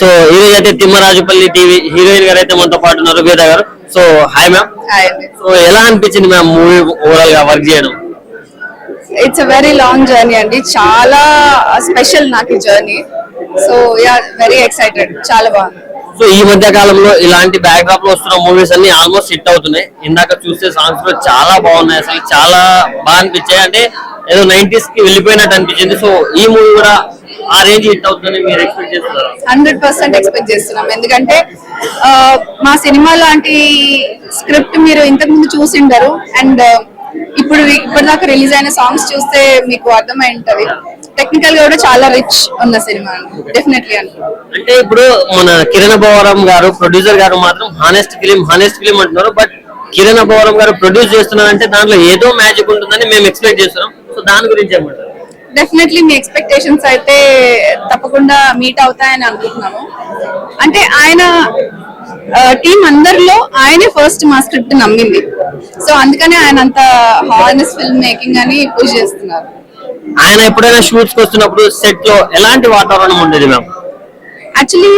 So ఈ రోజు అయితే తిమ్మరాజుపల్లి టీవీ హీరోయిన్ గారు అయితే మనతో పాటు ఉన్నారు, వేద గారు. So hi ma'am. సో ఎలా అనిపించింది మ్యామ్ మూవీ ఓవరాల్ గా వర్క్ చేయడం? It's a very long journey అండి, చాలా స్పెషల్ నాకు ఈ journey. So yeah very excited, చాలా బాగుంది. సో ఈ మధ్య కాలంలో ఇలాంటి బ్యాక్ డ్రాప్ లో వస్తున్న మూవీస్ అన్ని ఆల్మోస్ట్ హిట్ అవుతున్నాయి. ఇందాక చూస్తే సాంగ్స్ కూడా చాలా బాగున్నాయి, అసలు చాలా బాగా అనిపించాయి. అంటే ఏదో 90s కి వెళ్ళిపోయినట్టు అనిపించింది. సో ఈ మూవీ కూడా ఆ రేంజ్ హిట్ అవుతుందని మీరు ఎక్స్పెక్ట్ చేస్తున్నారు? 100% ఎక్స్పెక్ట్ చేస్తున్నాం. ఎందుకంటే మా సినిమా లాంటి స్క్రిప్ట్ మీరు ఇంతకు ముందు చూసిండరు. అండ్ ఇప్పటిదాకా రిలీజ్ అయిన సాంగ్స్ చూస్తే మీకు అర్థమై ఉంటది. టెక్నికల్ గా కూడా చాలా రిచ్ ఉన్న సినిమా డెఫినెట్లీ అంటే ఇప్పుడు మన కిరణ్ అబ్బవరం గారు ప్రొడ్యూసర్ గారు మాత్రం హానెస్ట్ ఫిలిం అంటున్నారు. బట్ కిరణ్ అబ్బవరం గారు ప్రొడ్యూస్ చేస్తున్నారంటే దాంట్లో ఏదో మ్యాజిక్ ఉంటుందని మేము ఎక్స్పెక్ట్ చేస్తున్నాం. సో దాని గురించి ఏమంటారు? డెఫినెట్లీ మీ ఎక్స్పెక్టేషన్స్ అయితే తప్పకుండా మీట్ అవుతాయని అనుకుంటున్నాము. అంటే ఆయన టీం అందరిలో ఆయనే ఫస్ట్ మా స్క్రిప్ట్ నమ్మింది. సో అందుకనే ఆయన అంత హానెస్ట్ ఫిల్మ్ మేకింగ్ అని పుష్ చేస్తున్నారు. ఆయన ఎప్పుడైనా షూట్స్ కి వస్తున్నప్పుడు సెట్ లో ఎలాంటి వాతావరణం ఉండేది మ్యామ్? యాక్చువల్లీ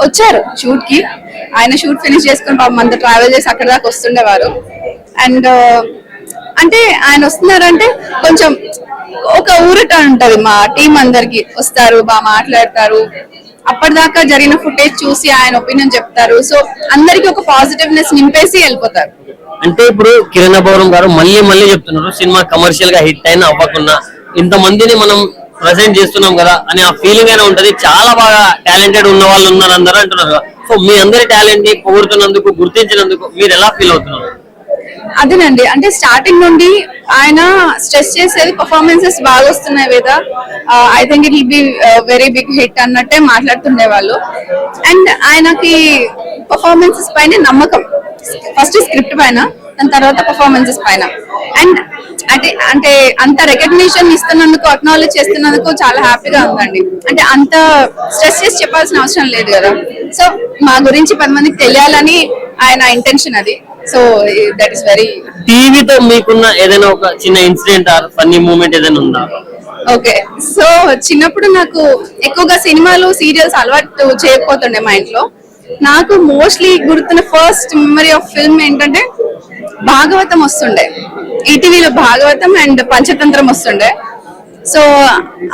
వచ్చారు షూట్ కి, ఆయన షూట్ ఫినిష్ చేసుకుని పాపం అంత ట్రావెల్ చేసి అక్కడ దాకా వస్తుండేవారు. అండ్ అంటే ఆయన వస్తున్నారంటే కొంచెం ఒక ఊరట ఉంటది మా టీం అందరికి. వస్తారు, బాగా మాట్లాడతారు, అప్పటిదాకా జరిగిన ఫుటేజ్ చూసి ఆయన ఒపీనియన్ చెప్తారు. సో అందరికి ఒక పాజిటివ్నెస్ నింపేసి వెళ్ళిపోతారు. అంటే ఇప్పుడు కిరణ్ అబ్బవరం గారు మళ్ళీ చెప్తున్నారు, సినిమా కమర్షియల్ గా హిట్ అయినా అవ్వకుండా ఇంతమందిని మనం ప్రెసెంట్ చేస్తున్నాం కదా అని ఆ ఫీలింగ్ అయినా ఉంటది. చాలా బాగా టాలెంటెడ్ ఉన్న వాళ్ళు ఉన్నారు అందరూ అంటున్నారు. సో మీ అందరి టాలెంట్ ని పొగుడుతున్నందుకు, గుర్తించినందుకు మీరు ఎలా ఫీల్ అవుతున్నారు? అదేనండి, అంటే స్టార్టింగ్ నుండి ఆయన స్ట్రెస్ చేసేది పర్ఫార్మెన్సెస్ బాగా వస్తున్నాయి కదా, I think it will be very big hit అన్నట్టే మాట్లాడుతుండే వాళ్ళు. అండ్ ఆయనకి పర్ఫార్మెన్సెస్ పైన నమ్మకం, ఫస్ట్ స్క్రిప్ట్ పైన, దాని తర్వాత పర్ఫార్మెన్సెస్ పైన. అండ్ అంటే అంత రికగ్నిషన్ ఇస్తున్నందుకు, అక్నాలెడ్జ్ చేస్తున్నందుకు చాలా హ్యాపీగా ఉందండి. అంటే అంత స్ట్రెస్ చేసి చెప్పాల్సిన అవసరం లేదు కదా. సో మా గురించి 10 మందికి తెలియాలని ఆయన ఇంటెన్షన్ అది. So that is very. టీవీతో మీకున్న ఏదైనా ఒక చిన్న ఇన్సిడెంట్ ఆర్ ఫన్నీ మూమెంట్ ఏదైనా ఉందా? ఓకే, సో చిన్నప్పుడు నాకు ఎక్కువగా సినిమాలు, సీరియల్స్ అలవాటు చేయకపోతుండే మా ఇంట్లో. నాకు మోస్ట్లీ గుర్తున్న ఫస్ట్ మెమరీ ఆఫ్ ఫిల్మ్ ఏంటంటే భాగవతం వస్తుండే, ఈటీవీలో భాగవతం అండ్ పంచతంత్రం వస్తుండే. సో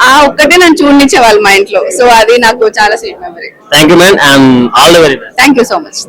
ఆ ఒక్కటే నన్ను చూడనిచ్చేవాళ్ళు మా ఇంట్లో. సో అది నాకు చాలా sweet memory. Thank you ma'am, and all the very best. Thank you so much.